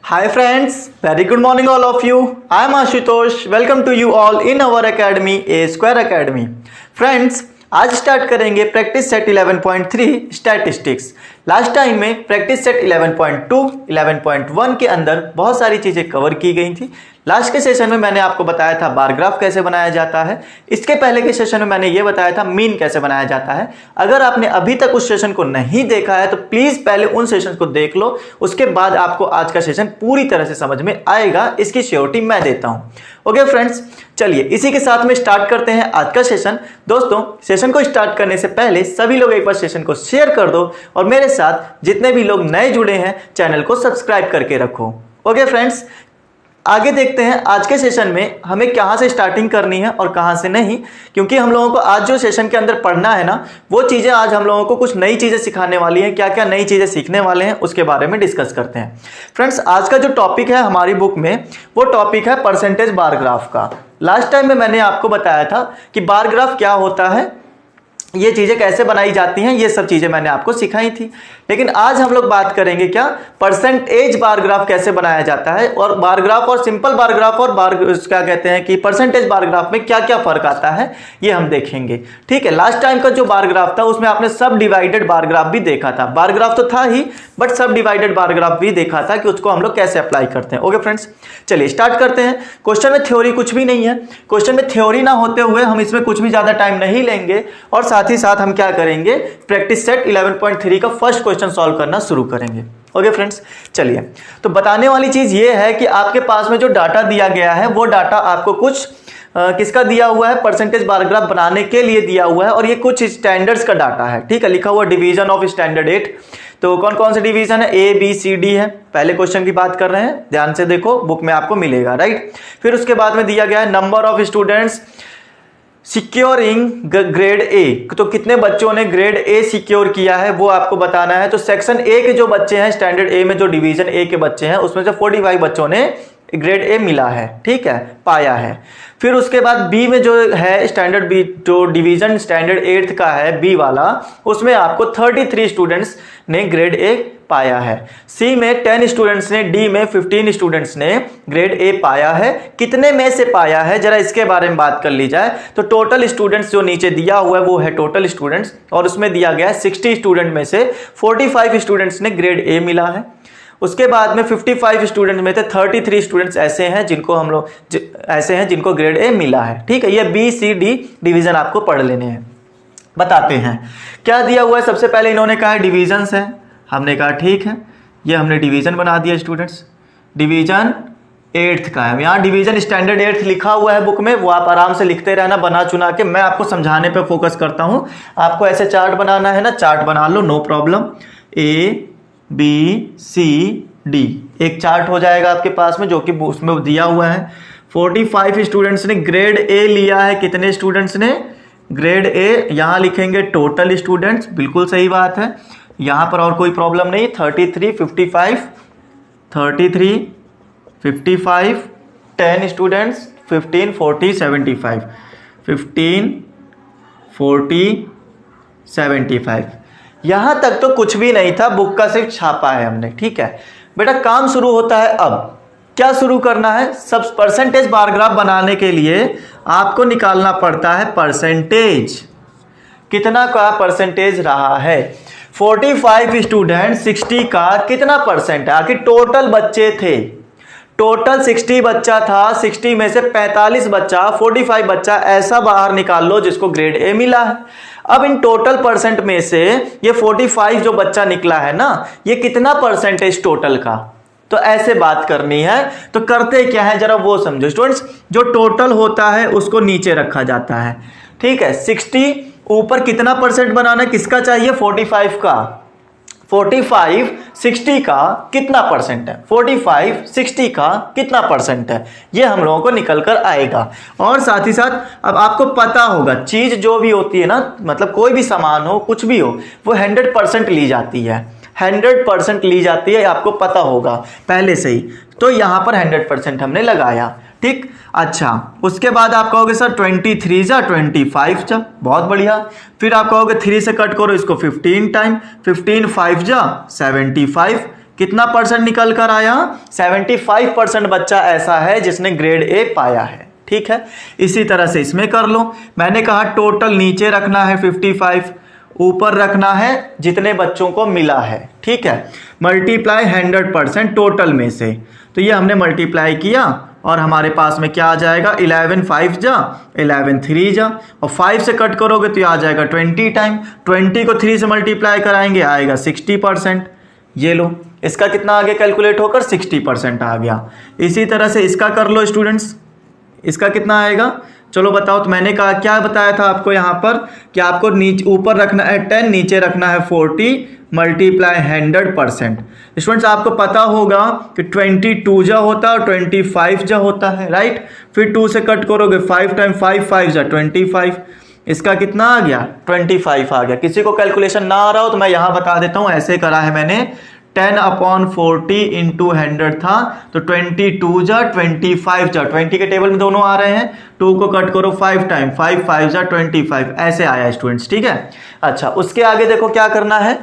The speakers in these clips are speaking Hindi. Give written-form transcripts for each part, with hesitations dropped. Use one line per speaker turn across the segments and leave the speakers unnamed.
Hi friends, very good morning all of you. I am Ashutosh. Welcome to you all in our academy, A Square Academy. Friends, आज स्टार्ट करेंगे practice set 11.3 statistics. Last time में प्रैक्टिस सेट 11.2, 11.1 के अंदर बहुत सारी चीज़ें कवर की गई थी। लास्ट के सेशन में मैंने आपको बताया था बार ग्राफ कैसे बनाया जाता है। इसके पहले के सेशन में मैंने ये बताया था मीन कैसे बनाया जाता है। अगर आपने अभी तक उस सेशन को नहीं देखा है तो प्लीज़ पहले उन सेशन को देख लो, उसके बाद आपको आज का सेशन पूरी तरह से समझ में आएगा, इसकी श्योरिटी मैं देता हूँ। ओके फ्रेंड्स, चलिए इसी के साथ में स्टार्ट करते हैं आज का सेशन। दोस्तों, सेशन को स्टार्ट करने से पहले सभी लोग एक बार सेशन को शेयर कर दो और मेरे साथ जितने भी लोग नए जुड़े हैं चैनल को सब्सक्राइब करके रखो। ओके फ्रेंड्स, आगे देखते हैं आज के सेशन में हमें कहाँ से स्टार्टिंग करनी है और कहाँ से नहीं, क्योंकि हम लोगों को आज जो सेशन के अंदर पढ़ना है ना, वो चीज़ें आज हम लोगों को कुछ नई चीज़ें सिखाने वाली हैं। क्या क्या नई चीज़ें सीखने वाले हैं उसके बारे में डिस्कस करते हैं। फ्रेंड्स, आज का जो टॉपिक है हमारी बुक में, वो टॉपिक है परसेंटेज बार ग्राफ का। लास्ट टाइम में मैंने आपको बताया था कि बार ग्राफ क्या होता है, ये चीज़ें कैसे बनाई जाती हैं, ये सब चीज़ें मैंने आपको सिखाई थी। लेकिन आज हम लोग बात करेंगे क्या परसेंटेज बार ग्राफ कैसे बनाया जाता है, और बार ग्राफ और सिंपल बार ग्राफ और क्या कहते हैं कि परसेंटेज बार ग्राफ में क्या क्या फर्क आता है, ये हम देखेंगे। ठीक है, लास्ट टाइम का जो बार ग्राफ था उसमें आपने सब डिवाइडेड बार ग्राफ भी देखा था। बार ग्राफ तो था ही, बट सब डिवाइडेड बार ग्राफ भी देखा था कि उसको हम लोग कैसे अप्लाई करते हैं। ओके फ्रेंड्स, चलिए स्टार्ट करते हैं। क्वेश्चन में थ्योरी कुछ भी नहीं है। क्वेश्चन में थ्योरी ना होते हुए हम इसमें कुछ भी ज़्यादा टाइम नहीं लेंगे और साथ ही साथ हम क्या करेंगे, प्रैक्टिस सेट 11.3 का फर्स्ट क्वेश्चन सॉल्व करना शुरू करेंगे। ओके फ्रेंड्स, चलिए तो बताने वाली चीज ये है कि आपके पास में जो डाटा दिया गया है वो डाटा आपको कुछ किसका दिया हुआ है, परसेंटेज बार ग्राफ बनाने के लिए दिया हुआ है, और ये कुछ स्टैंडर्ड्स का डाटा है। ठीक है, लिखा हुआ डिवीजन ऑफ स्टैंडर्ड 8। तो कौन कौन से डिवीजन है, ए बी सी डी है। पहले क्वेश्चन की बात कर रहे हैं, ध्यान से देखो, बुक में आपको मिलेगा, राइट। फिर उसके बाद में दिया गया है number of students securing grade A, तो कितने बच्चों ने ग्रेड ए सिक्योर किया है वो आपको बताना है। तो सेक्शन ए के जो बच्चे हैं, स्टैंडर्ड ए में जो डिवीजन ए के बच्चे हैं, उसमें से 45 बच्चों ने ग्रेड ए मिला है, ठीक है, पाया है। फिर उसके बाद बी में जो है स्टैंडर्ड बी, जो डिवीजन स्टैंडर्ड 8th का है बी वाला, उसमें आपको 33 स्टूडेंट्स ने ग्रेड ए पाया है। सी में 10 स्टूडेंट्स ने, डी में 15 स्टूडेंट्स ने ग्रेड ए पाया है। कितने में से पाया है जरा इसके बारे में बात कर ली जाए तो टोटल स्टूडेंट्स जो नीचे दिया हुआ है वो है टोटल स्टूडेंट्स, और उसमें दिया गया है 60 स्टूडेंट में से 45 स्टूडेंट्स ने ग्रेड ए मिला है। उसके बाद में 55 स्टूडेंट में से 33 स्टूडेंट्स ऐसे हैं जिनको ग्रेड ए मिला है। ठीक है, ये बी सी डी डिवीजन आपको पढ़ लेने हैं। बताते हैं क्या दिया हुआ है। सबसे पहले इन्होंने कहा है डिवीजन्स है, हमने कहा ठीक है, ये हमने डिवीजन बना दिया स्टूडेंट्स। डिवीजन 8th का है, यहाँ डिवीजन स्टैंडर्ड 8th लिखा हुआ है बुक में, वो आप आराम से लिखते रहना बना चुना के। मैं आपको समझाने पे फोकस करता हूँ। आपको ऐसे चार्ट बनाना है ना, चार्ट बना लो, no problem. A B C D एक चार्ट हो जाएगा आपके पास में, जो कि उसमें दिया हुआ है। 45 स्टूडेंट्स ने ग्रेड ए लिया है। कितने स्टूडेंट्स ने ग्रेड ए, यहाँ लिखेंगे टोटल स्टूडेंट्स, बिल्कुल सही बात है, यहाँ पर और कोई प्रॉब्लम नहीं। 33 55 10 स्टूडेंट्स, 15 40 75 15 40 75। यहां तक तो कुछ भी नहीं था, बुक का सिर्फ छापा है हमने। ठीक है बेटा, काम शुरू होता है। अब क्या शुरू करना है, सब परसेंटेज बार ग्राफ बनाने के लिए आपको निकालना पड़ता है परसेंटेज। कितना का परसेंटेज रहा है, 45 स्टूडेंट 60 का कितना परसेंट है। आखिर टोटल बच्चे थे, टोटल 60 बच्चा था, 60 में से 45 बच्चा, 45 बच्चा ऐसा बाहर निकाल लो जिसको ग्रेड ए मिला है। अब इन टोटल परसेंट में से ये 45 जो बच्चा निकला है ना, ये कितना परसेंटेज टोटल का, तो ऐसे बात करनी है। तो करते क्या है जरा वो समझो स्टूडेंट्स। जो टोटल होता है उसको नीचे रखा जाता है। ठीक है, 60 ऊपर कितना परसेंट बनाना है, किसका चाहिए, 45 का। 45 60 का कितना परसेंट है, 45 60 का कितना परसेंट है, ये हम लोगों को निकल कर आएगा। और साथ ही साथ अब आपको पता होगा, चीज जो भी होती है ना, मतलब कोई भी सामान हो, कुछ भी हो, वो 100% ली जाती है, 100% ली जाती है, आपको पता होगा पहले से ही। तो यहां पर 100% हमने लगाया। ठीक, अच्छा, उसके बाद आप कहोगे सर 23 जा 25 जा, बहुत बढ़िया। फिर आप कहोगे 3 से कट करो इसको 15 टाइम, 15 5 जा 75, कितना परसेंट निकल कर आया? 75% बच्चा ऐसा है जिसने ग्रेड ए पाया है। ठीक है, इसी तरह से इसमें कर लो। मैंने कहा टोटल नीचे रखना है 55, ऊपर रखना है जितने बच्चों को मिला है। ठीक है, मल्टीप्लाई 100% टोटल में से, तो ये हमने मल्टीप्लाई किया और हमारे पास में क्या आ जाएगा? 11 5 जा 11 3 जा, और 5 से कट करोगे तो ये आ जाएगा 20 टाइम, 20 को 3 से मल्टीप्लाई कराएंगे आएगा 60%। ये लो, इसका कितना आगे कैलकुलेट होकर 60% आ गया। इसी तरह से इसका कर लो स्टूडेंट्स, इसका कितना आएगा? चलो बताओ। तो मैंने कहा क्या बताया था आपको यहाँ पर कि आपको नीचे ऊपर रखना है 10, नीचे रखना है 40, मल्टीप्लाई 100%। स्टूडेंट्स आपको पता होगा कि 22 जा होता है और 25 जा होता है, राइट। फिर 2 से कट करोगे 5 टाइम 5 5 जा 25, इसका कितना आ गया? 25 आ गया। किसी को कैलकुलेशन ना आ रहा हो तो मैं यहाँ बता देता हूँ, ऐसे करा है मैंने। 10/40 इंटू 100 था, तो 22 जा 25 जा, 20 के टेबल में दोनों आ रहे हैं, 2 को कट करो 5 टाइम 5 5 जा 25, ऐसे आया स्टूडेंट्स। ठीक है, अच्छा उसके आगे देखो क्या करना है।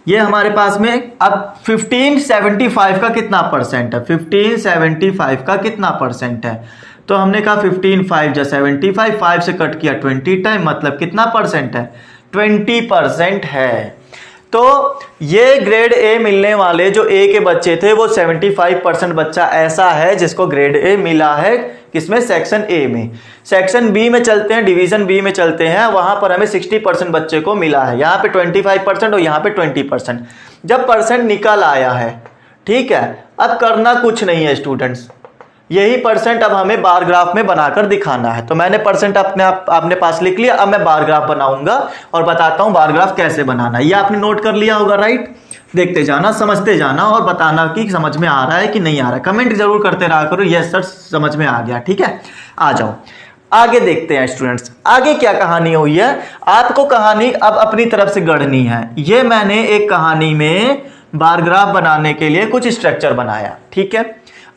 ये हमारे पास में अब 1575 का कितना परसेंट है? 1575 का कितना परसेंट है? तो हमने कहा 15 5 जा 75, 5 से कट किया 20 टाइम, मतलब कितना परसेंट है? 20% है। तो ये ग्रेड ए मिलने वाले जो ए के बच्चे थे वो 75% बच्चा ऐसा है जिसको ग्रेड ए मिला है। किसमें? सेक्शन ए में। सेक्शन बी में चलते हैं, डिवीजन बी में चलते हैं, वहां पर हमें 60% बच्चे को मिला है। यहाँ पे 25% और यहाँ पे 20%। जब परसेंट निकल आया है, ठीक है, अब करना कुछ नहीं है स्टूडेंट्स, यही परसेंट अब हमें बार ग्राफ में बनाकर दिखाना है। तो मैंने परसेंट अपने पास लिख लिया। अब मैं बार ग्राफ बनाऊंगा और बताता हूं बार ग्राफ कैसे बनाना है। ये आपने नोट कर लिया होगा, राइट। देखते जाना, समझते जाना और बताना कि समझ में आ रहा है कि नहीं आ रहा है। कमेंट जरूर करते रहा करो, यस सर समझ में आ गया। ठीक है, आ जाओ आगे देखते हैं स्टूडेंट्स, आगे क्या कहानी हुई है। आपको कहानी अब अपनी तरफ से गढ़नी है। ये मैंने एक कहानी में बार ग्राफ बनाने के लिए कुछ स्ट्रक्चर बनाया। ठीक है,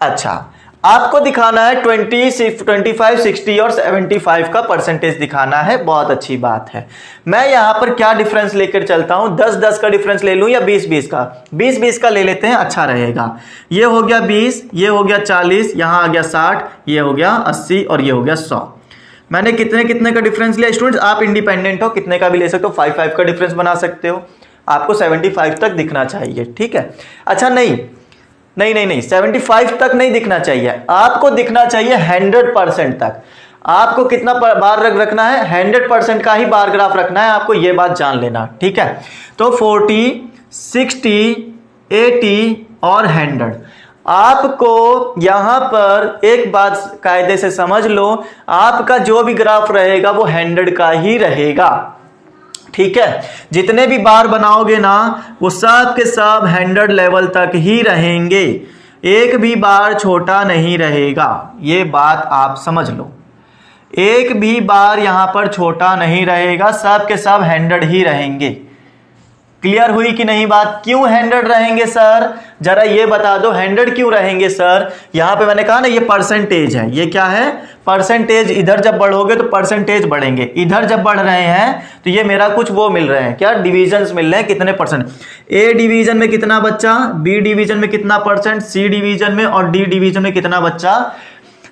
अच्छा आपको दिखाना है 20, 25, 60 और 75 का परसेंटेज दिखाना है। बहुत अच्छी बात है। मैं यहां पर क्या डिफरेंस लेकर चलता हूं? 10-10 का डिफरेंस ले लूं या 20-20 का? 20-20 का ले लेते हैं, अच्छा रहेगा। ये हो गया 20, ये हो गया 40, यहां आ गया 60, ये हो गया 80 और ये हो गया 100। मैंने कितने कितने का डिफरेंस लिया स्टूडेंट्स? आप इंडिपेंडेंट हो, कितने का भी ले सकते हो, 5-5 का डिफरेंस बना सकते हो। आपको 75 तक दिखना चाहिए। ठीक है, अच्छा नहीं 75 तक नहीं दिखना चाहिए, आपको दिखना चाहिए 100% तक। आपको कितना बार रखना है? 100% का ही बार ग्राफ रखना है, आपको यह बात जान लेना। ठीक है, तो 40, 60, 80 और 100। आपको यहां पर एक बात कायदे से समझ लो, आपका जो भी ग्राफ रहेगा वो 100 का ही रहेगा। ठीक है, जितने भी बार बनाओगे ना वो सब के सब 100 लेवल तक ही रहेंगे, एक भी बार छोटा नहीं रहेगा। ये बात आप समझ लो, एक भी बार यहां पर छोटा नहीं रहेगा, सब के सब 100 ही रहेंगे। क्लियर हुई कि नहीं बात? क्यों 100 रहेंगे सर, जरा ये बता दो 100 क्यों रहेंगे सर? यहां पे मैंने कहा ना ये परसेंटेज है। ये क्या है? परसेंटेज। इधर जब बढ़ोगे तो परसेंटेज बढ़ेंगे, इधर जब बढ़ रहे हैं तो ये मेरा कुछ वो मिल रहे हैं, क्या डिविजन्स मिल रहे हैं, कितने परसेंट। ए डिवीजन में कितना बच्चा, बी डिवीजन में कितना परसेंट, सी डिवीजन में और डी डिवीजन में कितना बच्चा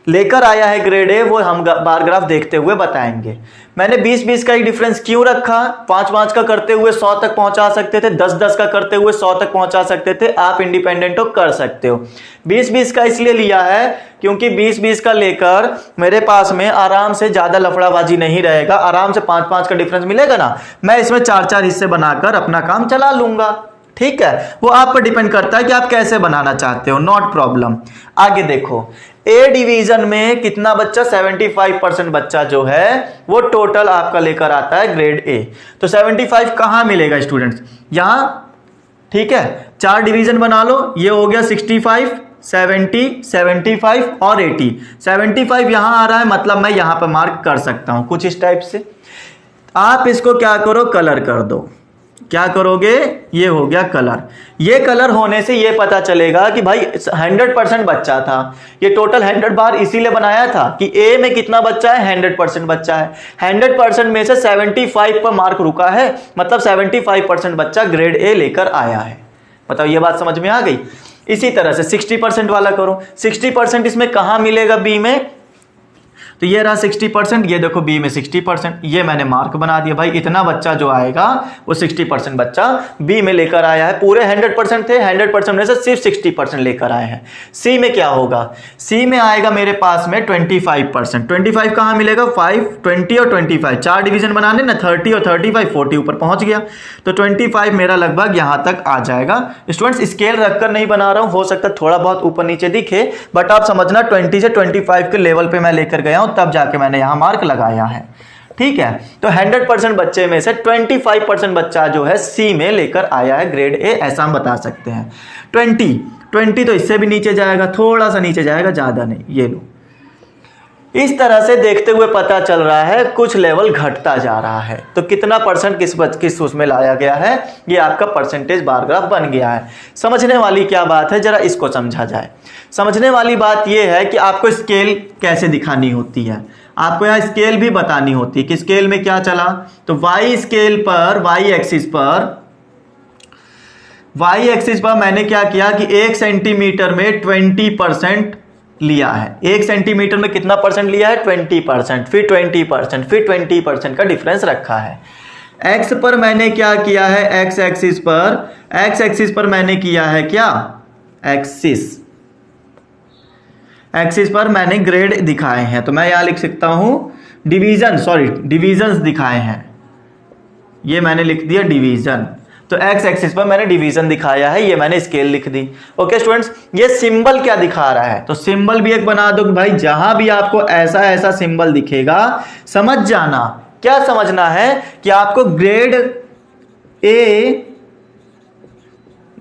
लेकर आया है ग्रेड ए, वो हम बार ग्राफ देखते हुए बताएंगे। मैंने 20-20 का ही डिफरेंस क्यों रखा? 5-5 का करते हुए 100 तक पहुंचा सकते थे, 10-10 का करते हुए 100 तक पहुंचा सकते थे। आप इंडिपेंडेंट हो, कर सकते हो। 20-20 का इसलिए लिया है क्योंकि 20-20 का लेकर मेरे पास में आराम से ज्यादा लफड़ाबाजी नहीं रहेगा, आराम से 5-5 का डिफरेंस मिलेगा ना, मैं इसमें 4-4 हिस्से बनाकर अपना काम चला लूंगा। ठीक है, वो आप पर डिपेंड करता है कि आप कैसे बनाना चाहते हो, नॉट प्रॉब्लम। आगे देखो, ए डिवीजन में कितना बच्चा, 75% बच्चा जो है वो टोटल आपका लेकर आता है ग्रेड ए। तो 75 कहां मिलेगा स्टूडेंट्स? यहां। ठीक है, 4 डिवीजन बना लो, ये हो गया 65, 70, 75 और 80। 75 यहां आ रहा है, मतलब मैं यहां पर मार्क कर सकता हूं कुछ इस टाइप से। आप इसको क्या करो, कलर कर दो। क्या करोगे? ये हो गया कलर। ये कलर होने से ये पता चलेगा कि भाई 100% बच्चा था। ये टोटल 100 बार इसीलिए बनाया था कि ए में कितना बच्चा है, 100% बच्चा है। 100% में से 75 पर मार्क रुका है, मतलब 75% बच्चा ग्रेड ए लेकर आया है। बताओ ये बात समझ में आ गई। इसी तरह से 60% वाला करो। 60% इसमें कहाँ मिलेगा बी में, तो ये रहा 60%, ये देखो बी में 60%, ये मैंने मार्क बना दिया। भाई इतना बच्चा जो आएगा वो 60% बच्चा बी में लेकर आया है। पूरे 100% थे, 100% में से सिर्फ 60% लेकर आए हैं। सी में क्या होगा, सी में आएगा मेरे पास में 25%। 25 कहाँ मिलेगा, 5, 20 और 25, 4 डिवीजन बनाने ना, 30 और 35, 40 ऊपर पहुंच गया। तो 25 मेरा लगभग यहां तक आ जाएगा। स्टूडेंट्स स्केल रखकर नहीं बना रहा हूं, हो सकता है थोड़ा बहुत ऊपर नीचे दिखे, बट आप समझना 20 से 25 के लेवल पे मैं लेकर गया हूं, तब जाके मैंने यहां मार्क लगाया है। ठीक है, तो 100% बच्चे में से 25% बच्चा जो है सी में लेकर आया है ग्रेड ए, ऐसा हम बता सकते हैं। 20 तो इससे भी नीचे जाएगा, थोड़ा सा नीचे जाएगा, ज्यादा नहीं। ये लो, इस तरह से देखते हुए पता चल रहा है कुछ लेवल घटता जा रहा है। तो कितना परसेंट किस उसमें लाया गया है, ये आपका परसेंटेज बार ग्राफ बन गया है। समझने वाली क्या बात है, जरा इसको समझा जाए। समझने वाली बात यह है कि आपको स्केल कैसे दिखानी होती है, आपको यहाँ स्केल भी बतानी होती है कि स्केल में क्या चला। तो वाई स्केल पर, वाई एक्सिस पर मैंने क्या किया कि 1 सेंटीमीटर में 20% लिया है। 1 सेंटीमीटर में कितना परसेंट लिया है, 20%, फिर 20%, फिर 20% का डिफरेंस रखा है। एक्स पर मैंने क्या किया है, एक्स एक्सिस पर मैंने किया है क्या, एक्सिस पर मैंने ग्रेड दिखाए हैं। तो मैं यहां लिख सकता हूं डिवीजन दिखाए हैं, ये मैंने लिख दिया डिवीजन। तो एक्स एक्सिस पर मैंने डिवीजन दिखाया है, ये मैंने स्केल लिख दी। ओके स्टूडेंट्स, ये सिंबल क्या दिखा रहा है, तो सिंबल भी एक बना दो कि भाई जहां भी आपको ऐसा ऐसा सिंबल दिखेगा, समझ जाना। क्या समझना है कि आपको ग्रेड ए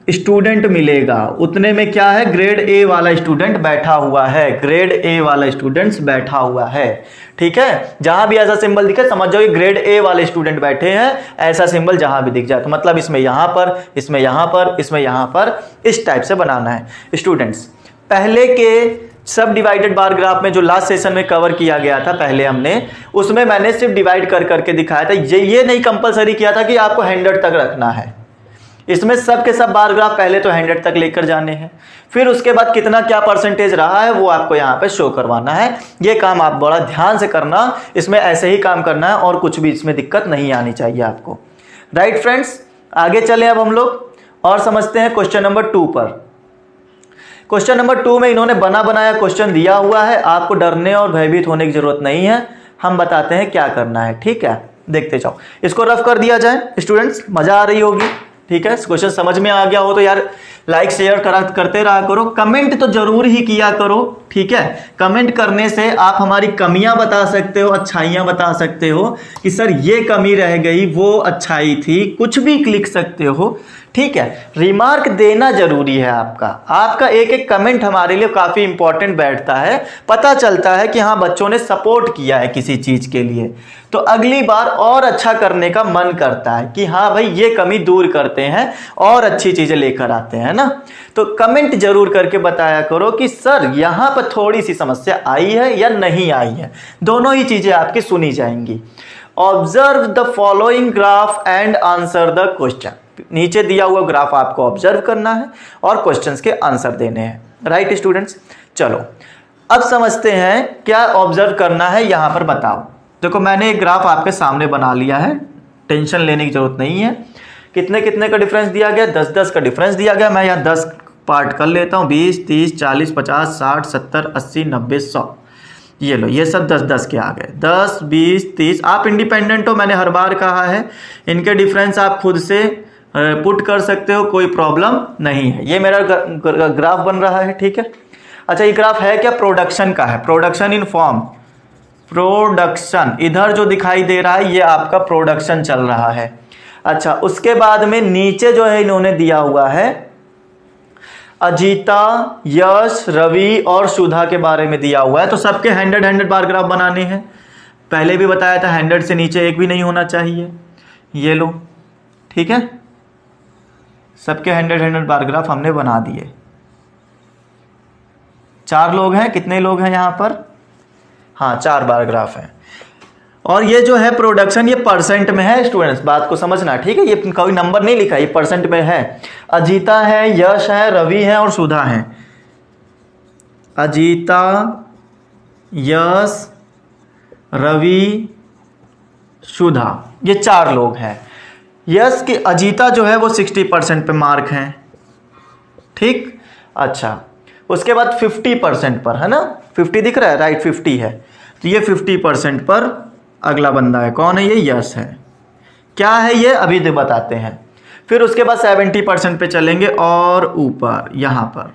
स्टूडेंट मिलेगा, उतने में क्या है, ग्रेड ए वाला स्टूडेंट बैठा हुआ है, ग्रेड ए वाला स्टूडेंट्स बैठा हुआ है। ठीक है, जहां भी ऐसा सिंबल दिखे समझ जाओ कि ग्रेड ए वाले स्टूडेंट बैठे हैं। ऐसा सिंबल जहां भी दिख जाए तो मतलब इसमें यहां पर, इसमें यहां पर, इसमें यहां पर, इस टाइप से बनाना है। स्टूडेंट्स, पहले के सब डिवाइडेड बार ग्राफ में जो लास्ट सेशन में कवर किया गया था पहले हमने, उसमें मैंने सिर्फ डिवाइड कर करके दिखाया था। ये नहीं कंपलसरी किया था कि आपको 100 तक रखना है। इसमें सब के सब बार ग्राफ पहले तो 100 तक लेकर जाने हैं, फिर उसके बाद कितना क्या परसेंटेज रहा है वो आपको यहाँ पे शो करवाना है। ये काम आप बड़ा ध्यान से करना, इसमें ऐसे ही काम करना है और कुछ भी इसमें दिक्कत नहीं आनी चाहिए आपको। राइट फ्रेंड्स, आगे चले अब हम लोग और समझते हैं क्वेश्चन नंबर 2 पर। क्वेश्चन नंबर 2 में इन्होंने बना बनाया क्वेश्चन दिया हुआ है, आपको डरने और भयभीत होने की जरूरत नहीं है, हम बताते हैं क्या करना है। ठीक है, देखते जाओ। इसको रफ कर दिया जाए स्टूडेंट्स, मजा आ रही होगी। ठीक है, क्वेश्चन समझ में आ गया हो तो यार लाइक शेयर करते रहा करो, कमेंट तो जरूर ही किया करो। ठीक है, कमेंट करने से आप हमारी कमियां बता सकते हो, अच्छाइयां बता सकते हो कि सर ये कमी रह गई, वो अच्छाई थी, कुछ भी लिख सकते हो। ठीक है, रिमार्क देना जरूरी है। आपका एक एक कमेंट हमारे लिए काफी इंपॉर्टेंट बैठता है, पता चलता है कि हाँ बच्चों ने सपोर्ट किया है किसी चीज के लिए, तो अगली बार और अच्छा करने का मन करता है कि हाँ भाई ये कमी दूर करते हैं और अच्छी चीजें लेकर आते हैं ना। तो कमेंट जरूर करके बताया करो कि सर यहाँ पर थोड़ी सी समस्या आई है या नहीं आई है, दोनों ही चीजें आपकी सुनी जाएंगी। Observe the following graph and answer the question. नीचे दिया हुआ ग्राफ आपको ऑब्जर्व करना है और क्वेश्चंस के आंसर देने हैं। राइट स्टूडेंट्स, चलो अब समझते हैं क्या ऑब्जर्व करना है, यहां पर बताओ। देखो मैंने एक ग्राफ आपके सामने बना लिया है, टेंशन लेने की जरूरत नहीं है। कितने कितने का डिफरेंस दिया गया, 10-10 का डिफरेंस दिया गया। मैं यहाँ 10 पार्ट कर लेता हूँ, 20, 30, 40, 50, 60, 70, 80, 90, 100। ये लो, ये सब 10-10 के आ गए। 10, 20, 30 आप इंडिपेंडेंट हो, मैंने हर बार कहा है, इनके डिफरेंस आप खुद से पुट कर सकते हो, कोई प्रॉब्लम नहीं है। ये मेरा ग्राफ बन रहा है। ठीक है, अच्छा ये ग्राफ है क्या, प्रोडक्शन का है, प्रोडक्शन इन फॉर्म, प्रोडक्शन इधर जो दिखाई दे रहा है ये आपका प्रोडक्शन चल रहा है। अच्छा, उसके बाद में नीचे जो है इन्होंने दिया हुआ है अजीता, यश, रवि और सुधा के बारे में दिया हुआ है। तो सबके 100 बार ग्राफ बनाने हैं। पहले भी बताया था 100 से नीचे एक भी नहीं होना चाहिए। ये लो, ठीक है, सबके 100 बार ग्राफ हमने बना दिए। 4 लोग हैं, कितने लोग हैं यहाँ पर, हाँ 4 बार ग्राफ हैं। और ये जो है प्रोडक्शन ये परसेंट में है स्टूडेंट्स, बात को समझना, ठीक है। ये कोई नंबर नहीं लिखा, ये परसेंट में है। अजीता है, यश है, रवि है और सुधा है। अजीता, यश, रवि, सुधा, ये 4 लोग हैं। यश की अजीता जो है वो 60% पे मार्क है, ठीक। अच्छा, उसके बाद 50% पर है ना, 50 दिख रहा है, राइट 50 है, तो ये 50% पर अगला बंदा है। कौन है ये? यश है। क्या है ये? अभी तो बताते हैं। फिर उसके बाद 70% पे चलेंगे और ऊपर यहाँ पर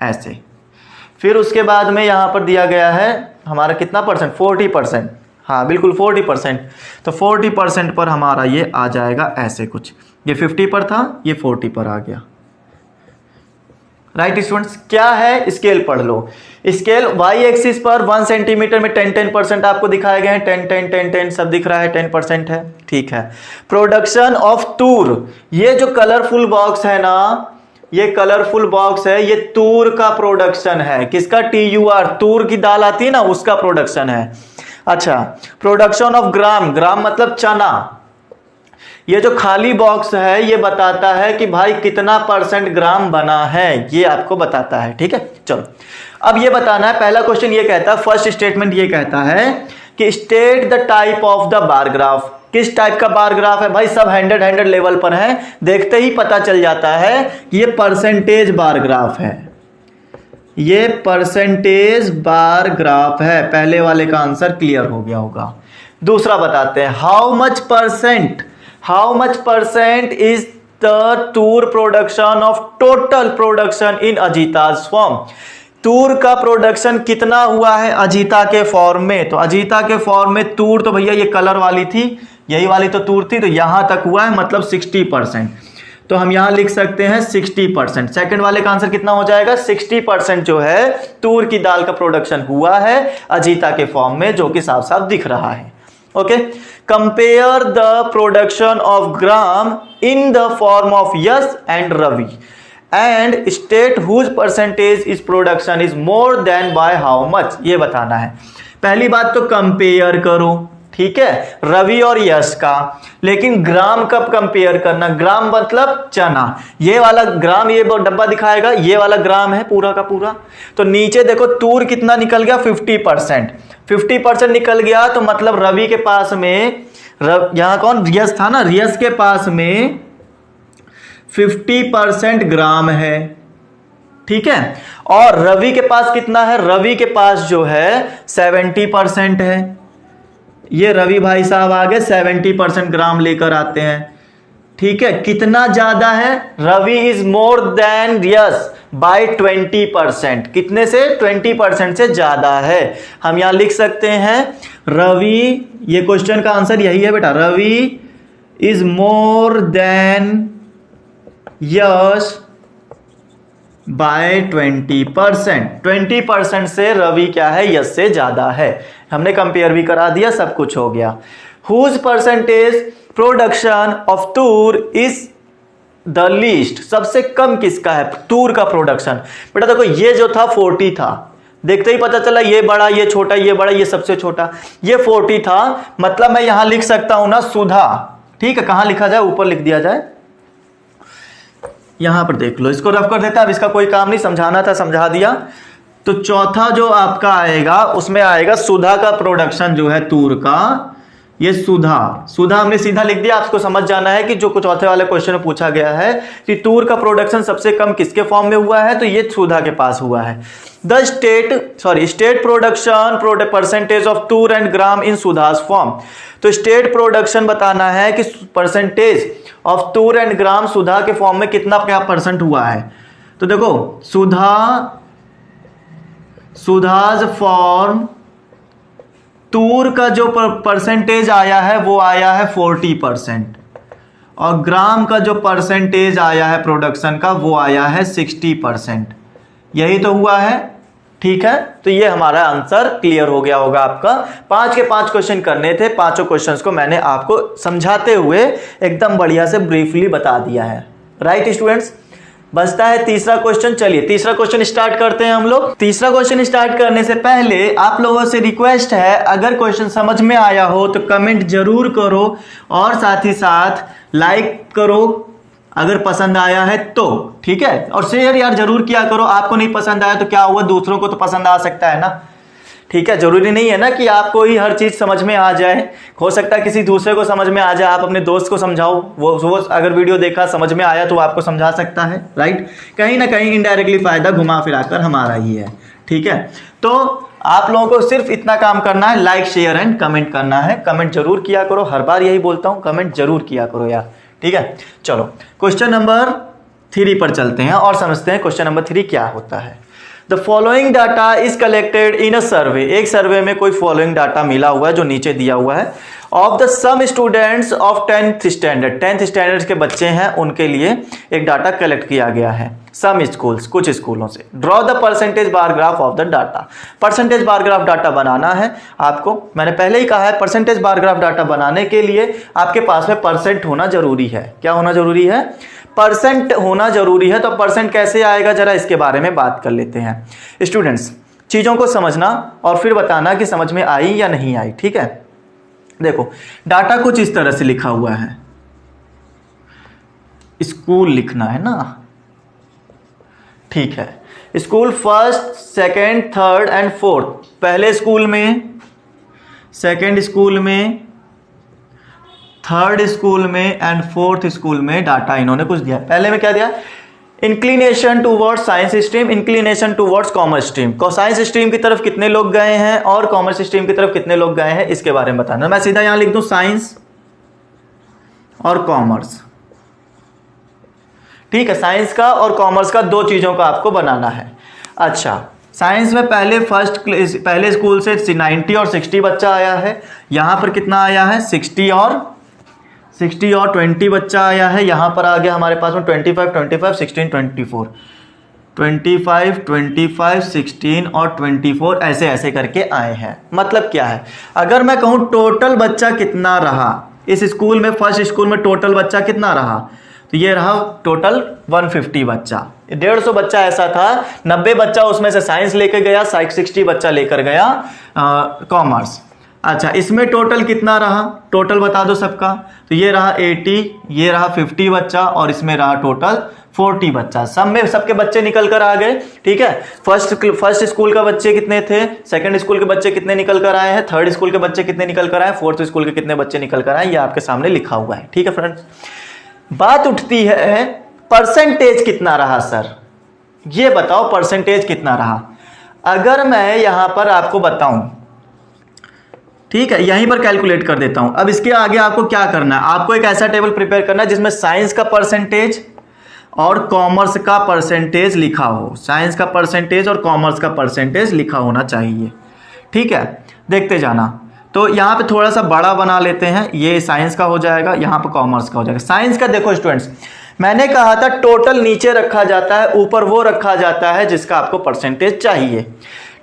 ऐसे। फिर उसके बाद में यहाँ पर दिया गया है हमारा कितना परसेंट? 40%। हाँ बिल्कुल 40%। तो 40% पर हमारा ये आ जाएगा ऐसे कुछ। ये 50 पर था, ये 40 पर आ गया। राइट स्टूडेंट्स, क्या है? स्केल पढ़ लो। स्केल वाई एक्सिस पर 1 सेंटीमीटर में 10% आपको दिखाए गए हैं। 10 सब दिख रहा है, 10% है, ठीक है। प्रोडक्शन ऑफ तूर, ये जो कलरफुल बॉक्स है ना, ये कलरफुल बॉक्स है, ये तूर का प्रोडक्शन है। किसका? TUR, तूर की दाल आती है ना, उसका प्रोडक्शन है। अच्छा, प्रोडक्शन ऑफ ग्राम, ग्राम मतलब चना। ये जो खाली बॉक्स है ये बताता है कि भाई कितना % ग्राम बना है, ये आपको बताता है, ठीक है। चलो अब ये बताना है, पहला क्वेश्चन ये कहता है, फर्स्ट स्टेटमेंट ये कहता है कि state the type of the bar graph. किस टाइप का बार ग्राफ है भाई? सब 100 लेवल पर है, देखते ही पता चल जाता है कि ये परसेंटेज बार ग्राफ है, ये परसेंटेज बार ग्राफ है। पहले वाले का आंसर क्लियर हो गया होगा। दूसरा बताते हैं, how much percent is the tur production of total production in अजीताज फॉर्म। तूर का प्रोडक्शन कितना हुआ है अजीता के फॉर्म में? तो अजीता के फॉर्म में तूर तो भैया ये कलर वाली थी, यही वाली तो तूर थी, तो यहां तक हुआ है, मतलब 60%। तो हम यहां लिख सकते हैं 60%। सेकंड वाले का आंसर कितना हो जाएगा? 60% जो है तूर की दाल का प्रोडक्शन हुआ है अजीता के फॉर्म में, जो कि साफ साफ दिख रहा है। Okay, compare the production of gram in the form of यश and rabi and state whose percentage is production is more than by how much, ये बताना है। पहली बात तो कंपेयर करो, ठीक है, रवि और यश का। लेकिन ग्राम कब कंपेयर करना? ग्राम मतलब चना। ये वाला ग्राम, ये डब्बा दिखाएगा, ये वाला ग्राम है पूरा का पूरा। तो नीचे देखो तूर कितना निकल गया? 50%। 50% निकल गया, तो मतलब रवि के पास में, यहां कौन? यश था ना, यश के पास में 50% ग्राम है, ठीक है। और रवि के पास कितना है? रवि के पास जो है 70% है। ये रवि भाई साहब आगे 70% ग्राम लेकर आते हैं, ठीक है। कितना ज्यादा है? Ravi is more than Yash by 20%। कितने से? 20% से ज्यादा है। हम यहां लिख सकते हैं रवि, ये क्वेश्चन का आंसर यही है बेटा, Ravi is more than Yash by 20%। 20% से रवि क्या है? यश से ज्यादा है। हमने कंपेयर भी करा दिया, सब कुछ हो गया। Whose percentage production of toor is the least, सबसे कम किसका है तूर का प्रोडक्शन? बेटा देखो, ये जो था 40 था, देखते ही पता चला ये बड़ा, ये छोटा, ये बड़ा, ये सबसे छोटा, ये 40 था। मतलब मैं यहां लिख सकता हूं ना सुधा, ठीक है। कहां लिखा जाए? ऊपर लिख दिया जाए, यहां पर देख लो, इसको रफ कर देता है। अब इसका कोई काम नहीं, समझाना था समझा दिया। तो चौथा जो आपका आएगा उसमें आएगा सुधा का प्रोडक्शन जो है तूर का, ये सुधा हमने सीधा लिख दिया। आपको समझ जाना है कि जो चौथे वाले क्वेश्चन में पूछा गया है कि तूर का प्रोडक्शन सबसे कम किसके फॉर्म में हुआ है, तो ये सुधा के पास हुआ है। The state production percentage of tur and gram in सुधास फॉर्म। तो स्टेट प्रोडक्शन बताना है कि percentage of tur and gram सुधा के फॉर्म में कितना क्या % हुआ है। तो देखो सुधाज फॉर्म, तूर का जो परसेंटेज आया है वो आया है 40%, और ग्राम का जो परसेंटेज आया है प्रोडक्शन का वो आया है 60%। यही तो हुआ है, ठीक है। तो ये हमारा आंसर क्लियर हो गया होगा आपका। 5 के 5 क्वेश्चन करने थे, पांचों क्वेश्चंस को मैंने आपको समझाते हुए एकदम बढ़िया से ब्रीफली बता दिया है। राइट स्टूडेंट्स, बचता है तीसरा क्वेश्चन। चलिए तीसरा क्वेश्चन स्टार्ट करते हैं हम लोग। तीसरा क्वेश्चन स्टार्ट करने से पहले आप लोगों से रिक्वेस्ट है, अगर क्वेश्चन समझ में आया हो तो कमेंट जरूर करो और साथ ही साथ लाइक करो अगर पसंद आया है तो, ठीक है। और शेयर यार जरूर किया करो। आपको नहीं पसंद आया तो क्या हुआ, दूसरों को तो पसंद आ सकता है ना, ठीक है। जरूरी नहीं है ना कि आपको ही हर चीज समझ में आ जाए, हो सकता है किसी दूसरे को समझ में आ जाए। आप अपने दोस्त को समझाओ, वो अगर वीडियो देखा समझ में आया तो वो आपको समझा सकता है, राइट। कहीं ना कहीं इनडायरेक्टली फायदा घुमा फिराकर हमारा ही है, ठीक है। तो आप लोगों को सिर्फ इतना काम करना है, लाइक शेयर एंड कमेंट करना है। कमेंट जरूर किया करो, हर बार यही बोलता हूं, कमेंट जरूर किया करो यार, ठीक है। चलो क्वेश्चन नंबर 3 पर चलते हैं और समझते हैं क्वेश्चन नंबर 3 क्या होता है। The following data is collected in a survey. एक सर्वे में कोई फॉलोइंग डाटा मिला हुआ है जो नीचे दिया हुआ है। Of the sum students of 10th standard, 10th standard के बच्चे हैं उनके लिए एक डाटा कलेक्ट किया गया है सम स्कूल्स, कुछ स्कूलों से। Draw the percentage bar graph of the data. Percentage bar graph data बनाना है आपको। मैंने पहले ही कहा है परसेंटेज बार ग्राफ डाटा बनाने के लिए आपके पास में परसेंट होना जरूरी है। क्या होना जरूरी है? परसेंट होना जरूरी है। तो परसेंट कैसे आएगा जरा इसके बारे में बात कर लेते हैं। स्टूडेंट्स चीजों को समझना और फिर बताना कि समझ में आई या नहीं आई, ठीक है। देखो डाटा कुछ इस तरह से लिखा हुआ है, स्कूल लिखना है ना, ठीक है। School first, second, third and fourth, पहले स्कूल में, सेकंड स्कूल में, थर्ड स्कूल में एंड फोर्थ स्कूल में डाटा इन्होंने कुछ दिया। पहले में क्या दिया? Inclination towards science stream, inclination towards commerce stream. Science stream की तरफ कितने लोग गए हैं और कॉमर्स स्ट्रीम की तरफ कितने लोग गए हैं इसके बारे में बताना। मैं सीधा यहां लिख दूं साइंस और कॉमर्स, ठीक है। साइंस का और कॉमर्स का दो चीजों का आपको बनाना है। अच्छा साइंस में पहले स्कूल से 90 और 60 बच्चा आया है। यहां पर कितना आया है? 60 और 20 बच्चा आया है। यहां पर आ गया हमारे पास में 25, 25, 16, 24, 25, 25, 16 और 24 ऐसे ऐसे करके आए हैं। मतलब क्या है, अगर मैं कहूं टोटल बच्चा कितना रहा इस स्कूल में, फर्स्ट स्कूल में टोटल बच्चा कितना रहा, तो ये रहा टोटल 150 बच्चा। 150 बच्चा ऐसा था, 90 बच्चा उसमें से साइंस लेकर गया, 60 बच्चा लेकर गया कॉमर्स। अच्छा इसमें टोटल कितना रहा, टोटल बता दो सबका। तो ये रहा 80, ये रहा 50 बच्चा और इसमें रहा टोटल 40 बच्चा। सब में सबके बच्चे निकल कर आ गए, ठीक है। फर्स्ट स्कूल का बच्चे कितने थे, सेकंड स्कूल के बच्चे कितने निकल कर आए हैं, थर्ड स्कूल के बच्चे कितने निकल कर आए, फोर्थ स्कूल के कितने बच्चे निकल कर आए, ये आपके सामने लिखा हुआ है, ठीक है फ्रेंड्स। बात उठती है परसेंटेज कितना रहा सर, ये बताओ परसेंटेज कितना रहा। अगर मैं यहां पर आपको बताऊं, ठीक है, यहीं पर कैलकुलेट कर देता हूं। अब इसके आगे आपको क्या करना है, आपको एक ऐसा टेबल प्रिपेयर करना है जिसमें साइंस का परसेंटेज और कॉमर्स का परसेंटेज लिखा हो। साइंस का परसेंटेज और कॉमर्स का परसेंटेज लिखा होना चाहिए, ठीक है। देखते जाना। तो यहाँ पे थोड़ा सा बड़ा बना लेते हैं, ये साइंस का हो जाएगा, यहाँ पे कॉमर्स का हो जाएगा। साइंस का देखो स्टूडेंट्स, मैंने कहा था टोटल नीचे रखा जाता है, ऊपर वो रखा जाता है जिसका आपको परसेंटेज चाहिए।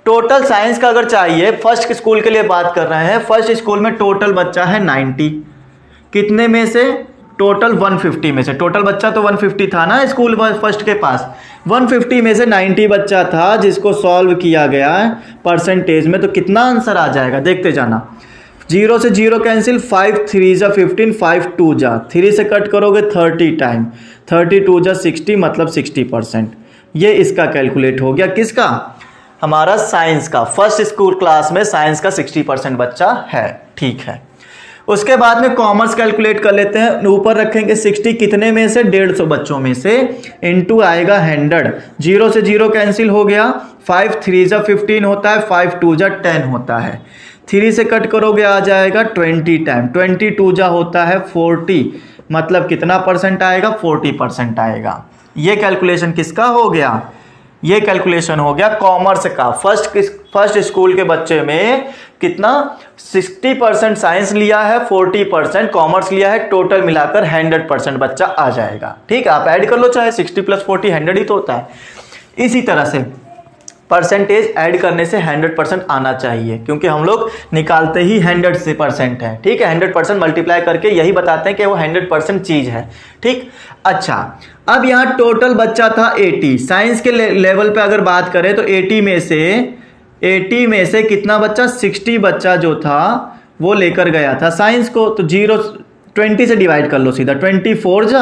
टोटल साइंस का अगर चाहिए, फर्स्ट स्कूल के लिए बात कर रहे हैं, फर्स्ट स्कूल में टोटल बच्चा है 90, कितने में से? टोटल 150 में से। टोटल बच्चा तो 150 था ना स्कूल फर्स्ट के पास, 150 में से 90 बच्चा था जिसको सॉल्व किया गया परसेंटेज में। तो कितना आंसर आ जाएगा देखते जाना। 0 से 0 कैंसिल, 5 3 जा 15, 5 2 जा, 3 से कट करोगे 30 टाइम, 32 जा 60 मतलब 60%। ये इसका कैलकुलेट हो गया, किसका? हमारा साइंस का। फर्स्ट स्कूल क्लास में साइंस का 60% बच्चा है, ठीक है। उसके बाद में कॉमर्स कैलकुलेट कर लेते हैं। ऊपर रखेंगे 60 कितने में से? 150 बच्चों में से, इनटू आएगा 100। 0 से 0 कैंसिल हो गया, 5 3 जा 15 होता है, 5 2 जा 10 होता है, 3 से कट करोगे आ जाएगा 20 टाइम, 22 जा होता है 40 मतलब कितना परसेंट आएगा? 40% आएगा। ये कैलकुलेशन किसका हो गया? ये कैलकुलेशन हो गया कॉमर्स का। फर्स्ट स्कूल के बच्चे में कितना? 60% साइंस लिया है, 40% कॉमर्स लिया है, टोटल मिलाकर 100% बच्चा आ जाएगा, ठीक है। आप ऐड कर लो, चाहे 60 + 40 100 ही तो होता है। इसी तरह से परसेंटेज ऐड करने से 100% आना चाहिए, क्योंकि हम लोग निकालते ही 100 से परसेंट है। ठीक है, 100% मल्टीप्लाई करके यही बताते हैं कि वो 100% चीज़ है। ठीक, अच्छा, अब यहाँ टोटल बच्चा था 80। साइंस के लेवल पे अगर बात करें तो 80 में से कितना बच्चा, 60 बच्चा जो था वो लेकर गया था साइंस को। तो 20 से डिवाइड कर लो सीधा, 24 जा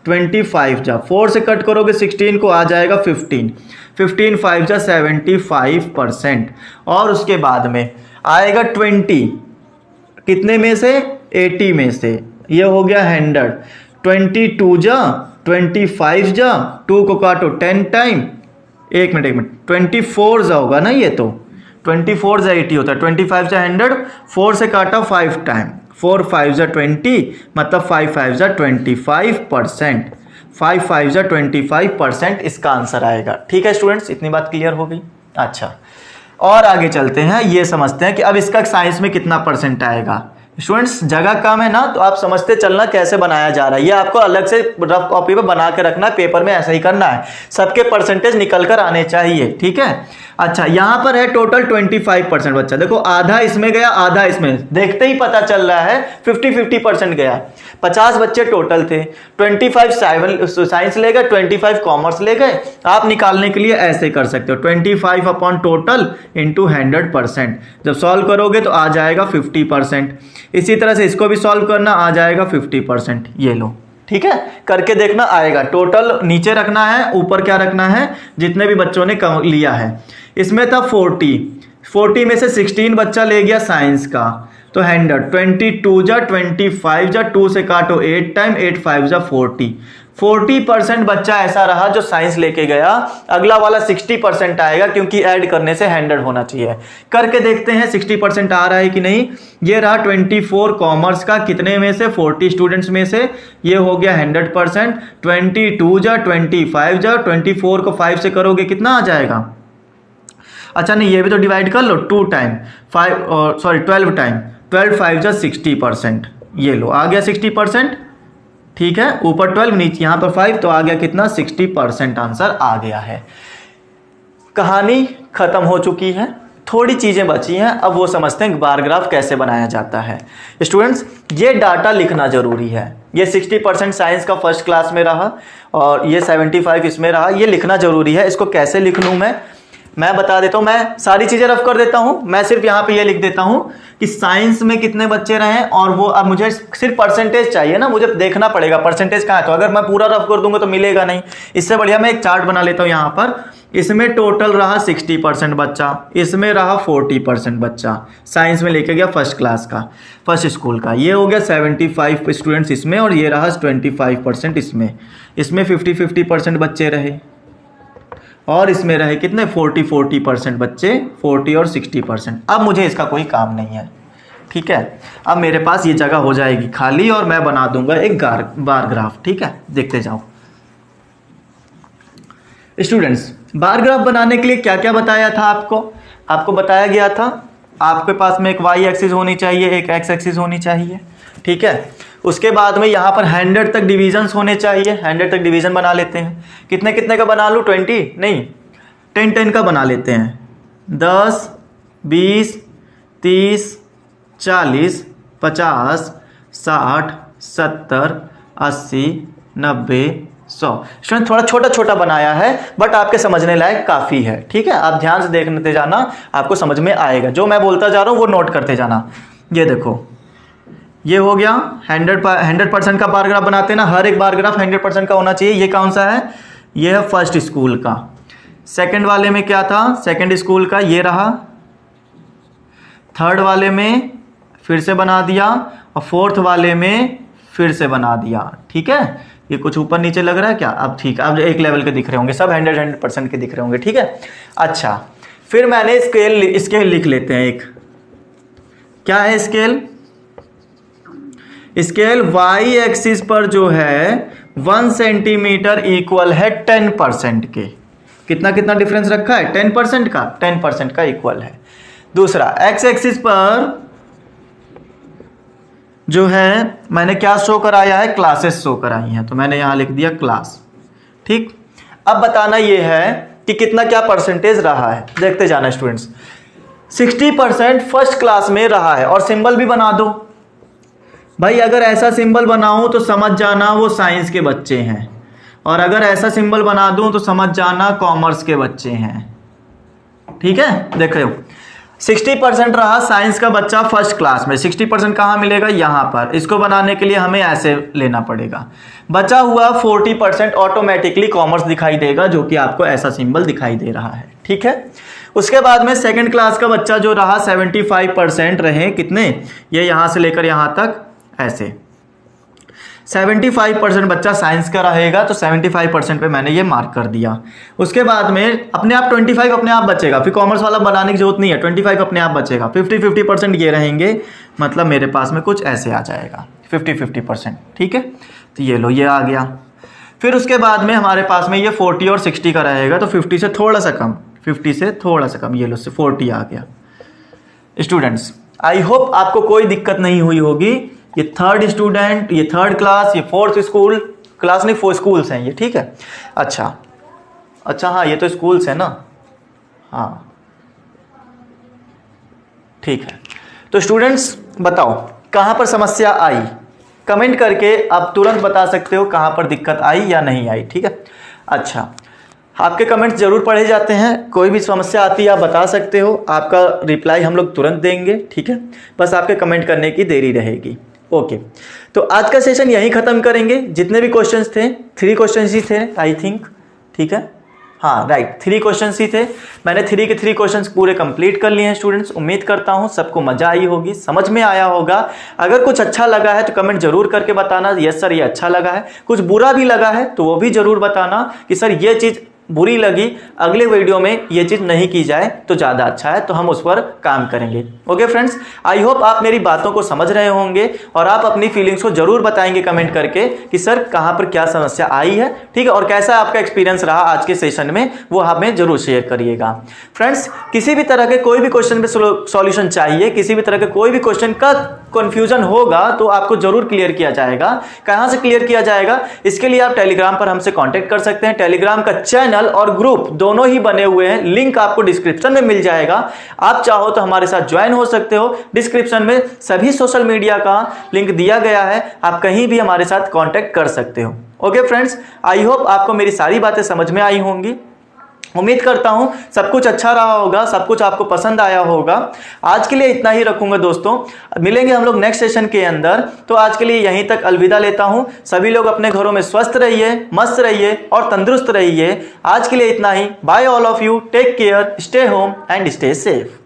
25 जा, 4 से कट करोगे 16 को, आ जाएगा 15, 15 5 जा 75%। और उसके बाद में आएगा 20, कितने में से, 80 में से, ये हो गया 100, 22 जा 25 जा, 2 को काटो 10 टाइम, एक मिनट 24 जा होगा ना, ये तो 24 जा 80 होता है, 25 जा 100, 4 से काटा 5 टाइम, 4 5 जा 20, मतलब 5 5 जा 25%, 5 5 जा 25% इसका आंसर आएगा। ठीक है स्टूडेंट्स, इतनी बात क्लियर हो गई। अच्छा, और आगे चलते हैं, ये समझते हैं कि अब इसका साइंस में कितना परसेंट आएगा। स्टूडेंट्स जगह कम है ना, तो आप समझते चलना कैसे बनाया जा रहा है। ये आपको अलग से रफ कॉपी पे बना के रखना है, पेपर में ऐसा ही करना है, सबके परसेंटेज निकल कर आने चाहिए। ठीक है, अच्छा, यहाँ पर है टोटल 25% बच्चा, देखो आधा इसमें गया आधा इसमें, देखते ही पता चल रहा है 50-50% गया। 50 बच्चे टोटल थे, 25 साइंस ले गए, 25 कॉमर्स ले गए। आप निकालने के लिए ऐसे कर सकते हो, 25 अपॉन टोटल इंटू 100%। जब सॉल्व करोगे तो आ जाएगा 50%। इसी तरह से इसको भी सॉल्व करना, आ जाएगा 50%। ये लो, ठीक है, करके देखना आएगा। टोटल नीचे रखना है, ऊपर क्या रखना है, जितने भी बच्चों ने लिया है। इसमें था 40 में से 16 बच्चा ले गया साइंस का, तो 100, 22 जा 25 जा, 2 से काटो 8 टाइम, 8 5 जा 40% बच्चा ऐसा रहा जो साइंस लेके गया। अगला वाला 60% आएगा, क्योंकि ऐड करने से 100 होना चाहिए। करके देखते हैं 60% आ रहा है कि नहीं। ये रहा 24 कॉमर्स का, कितने में से, 40 स्टूडेंट्स में से, ये हो गया 100%। 22 जा 25 जा, 24 को 5 से करोगे कितना आ जाएगा, अच्छा नहीं, ये भी तो डिवाइड कर लो, 2 टाइम 12 टाइम, 12 5 जा 60%। ये लो, आ गया 60%। ठीक है, ऊपर 12 नीचे यहाँ पर 5, तो आ गया कितना, 60% आंसर आ गया है। कहानी खत्म हो चुकी है, थोड़ी चीजें बची हैं, अब वो समझते हैं बार ग्राफ कैसे बनाया जाता है। स्टूडेंट्स ये डाटा लिखना जरूरी है। ये 60% साइंस का फर्स्ट क्लास में रहा और ये 75 इसमें रहा, ये लिखना जरूरी है। इसको कैसे लिख लूँ मैं बता देता हूँ। मैं सारी चीजें रफ कर देता हूँ। मैं सिर्फ यहाँ पे ये लिख देता हूँ कि साइंस में कितने बच्चे रहे, और वो अब मुझे सिर्फ परसेंटेज चाहिए ना, मुझे देखना पड़ेगा परसेंटेज कहाँ है। तो अगर मैं पूरा रफ कर दूंगा तो मिलेगा नहीं, इससे बढ़िया मैं एक चार्ट बना लेता हूँ। यहाँ पर इसमें टोटल रहा 60% बच्चा, इसमें रहा 40% बच्चा, साइंस में लेके गया फर्स्ट क्लास का, फर्स्ट स्कूल का। ये हो गया 75 स्टूडेंट्स इसमें, और ये रहा 25% इसमें 50-50% बच्चे रहे, और इसमें रहे कितने, 40% बच्चे, 40 और 60%। अब मुझे इसका कोई काम नहीं है। ठीक है, अब मेरे पास ये जगह हो जाएगी खाली, और मैं बना दूंगा एक बार ग्राफ। ठीक है, देखते जाओ स्टूडेंट्स। बार ग्राफ बनाने के लिए क्या क्या बताया था आपको बताया गया था, आपके पास में एक वाई एक्सिस होनी चाहिए, एक एक्स एक्सिस होनी चाहिए। ठीक है, उसके बाद में यहाँ पर 100 तक डिवीजन्स होने चाहिए। 100 तक डिवीजन बना लेते हैं। कितने कितने का बना लूँ, 20 नहीं, 10 का बना लेते हैं। 10 20 30 40 50 60 70 80 90 100। स्टूडेंट थोड़ा छोटा छोटा बनाया है, बट आपके समझने लायक काफ़ी है। ठीक है, आप ध्यान से देखते जाना, आपको समझ में आएगा। जो मैं बोलता जा रहा हूँ वो नोट करते जाना। ये देखो, ये हो गया 100% का बार ग्राफ बनाते हैं ना, हर एक बार ग्राफ 100% का होना चाहिए। ये कौन सा है, ये है फर्स्ट स्कूल का। सेकंड वाले में क्या था, सेकंड स्कूल का ये रहा। थर्ड वाले में फिर से बना दिया, और फोर्थ वाले में फिर से बना दिया। ठीक है, ये कुछ ऊपर नीचे लग रहा है क्या, अब ठीक है, अब एक लेवल के दिख रहे होंगे, सब 100% के दिख रहे होंगे। ठीक है, अच्छा, फिर मैंने स्केल लिख लेते हैं। एक क्या है स्केल वाई एक्सिस पर जो है 1 सेंटीमीटर इक्वल है 10% के। कितना कितना डिफरेंस रखा है, 10% का इक्वल है। दूसरा एक्स एक्सिस पर जो है मैंने क्या शो कराया है, क्लासेस शो कराई हैं, तो मैंने यहां लिख दिया क्लास। ठीक, अब बताना ये है कि कितना क्या परसेंटेज रहा है। देखते जाना स्टूडेंट्स, 60% फर्स्ट क्लास में रहा है। और सिंबल भी बना दो भाई, अगर ऐसा सिंबल बनाऊं तो समझ जाना वो साइंस के बच्चे हैं, और अगर ऐसा सिंबल बना दूं तो समझ जाना कॉमर्स के बच्चे हैं। ठीक है, देखो 60% रहा साइंस का बच्चा फर्स्ट क्लास में। 60% कहाँ मिलेगा, यहाँ पर। इसको बनाने के लिए हमें ऐसे लेना पड़ेगा। बचा हुआ 40% ऑटोमेटिकली कॉमर्स दिखाई देगा, जो कि आपको ऐसा सिंबल दिखाई दे रहा है। ठीक है, उसके बाद में सेकंड क्लास का बच्चा जो रहा 75% रहे, कितने, ये यहाँ से लेकर यहाँ तक ऐसे 75% बच्चा साइंस का रहेगा, तो 75% पे मैंने ये मार्क कर दिया। उसके बाद में अपने आप 25 अपने आप बचेगा, फिर कॉमर्स वाला बनाने की जरूरत नहीं है, 25 अपने आप बचेगा। 50-50% ये रहेंगे, मतलब मेरे पास में कुछ ऐसे आ जाएगा 50-50%। ठीक है, तो ये लो, ये आ गया। फिर उसके बाद में हमारे पास में ये 40 और 60 का रहेगा, तो 50 से थोड़ा सा कम, 50 से थोड़ा सा कम, ये लो 40 आ गया। स्टूडेंट्स, आई होप आपको कोई दिक्कत नहीं हुई होगी। ये थर्ड स्टूडेंट, ये थर्ड क्लास, ये फोर्थ स्कूल, क्लास नहीं 4 स्कूल्स हैं ये। ठीक है, अच्छा, हाँ, ये तो स्कूल्स है ना, हाँ, ठीक है। तो स्टूडेंट्स बताओ कहाँ पर समस्या आई, कमेंट करके आप तुरंत बता सकते हो कहाँ पर दिक्कत आई या नहीं आई। ठीक है, अच्छा, आपके कमेंट्स जरूर पढ़े जाते हैं, कोई भी समस्या आती है आप बता सकते हो, आपका रिप्लाई हम लोग तुरंत देंगे। ठीक है, बस आपके कमेंट करने की देरी रहेगी। ओके, तो आज का सेशन यहीं ख़त्म करेंगे। जितने भी क्वेश्चंस थे, 3 क्वेश्चंस ही थे आई थिंक। ठीक है, हाँ राइट, 3 क्वेश्चंस ही थे। मैंने 3 के 3 क्वेश्चंस पूरे कंप्लीट कर लिए हैं स्टूडेंट्स। उम्मीद करता हूँ सबको मज़ा आई होगी, समझ में आया होगा। अगर कुछ अच्छा लगा है तो कमेंट जरूर करके बताना, यस सर ये अच्छा लगा है। कुछ बुरा भी लगा है तो वो भी जरूर बताना कि सर ये चीज़ बुरी लगी, अगले वीडियो में ये चीज़ नहीं की जाए तो ज़्यादा अच्छा है, तो हम उस पर काम करेंगे। ओके फ्रेंड्स, आई होप आप मेरी बातों को समझ रहे होंगे और आप अपनी फीलिंग्स को जरूर बताएंगे कमेंट करके कि सर कहाँ पर क्या समस्या आई है। ठीक है, और कैसा आपका एक्सपीरियंस रहा आज के सेशन में, वो हमें जरूर शेयर करिएगा। फ्रेंड्स, किसी भी तरह के कोई भी क्वेश्चन पे सॉल्यूशन चाहिए, किसी भी तरह के कोई भी क्वेश्चन का कंफ्यूजन होगा तो आपको जरूर क्लियर किया जाएगा। कहां से क्लियर किया जाएगा, इसके लिए आप टेलीग्राम पर हमसे कांटेक्ट कर सकते हैं। टेलीग्राम का चैनल और ग्रुप दोनों ही बने हुए हैं, लिंक आपको डिस्क्रिप्शन में मिल जाएगा। आप चाहो तो हमारे साथ ज्वाइन हो सकते हो। डिस्क्रिप्शन में सभी सोशल मीडिया का लिंक दिया गया है, आप कहीं भी हमारे साथ कांटेक्ट कर सकते हो। ओके फ्रेंड्स, आई होप आपको मेरी सारी बातें समझ में आई होंगी। उम्मीद करता हूं सब कुछ अच्छा रहा होगा, सब कुछ आपको पसंद आया होगा। आज के लिए इतना ही रखूंगा दोस्तों, मिलेंगे हम लोग नेक्स्ट सेशन के अंदर। तो आज के लिए यहीं तक अलविदा लेता हूं। सभी लोग अपने घरों में स्वस्थ रहिए, मस्त रहिए और तंदुरुस्त रहिए। आज के लिए इतना ही। Bye all of you, take care, stay home and stay safe.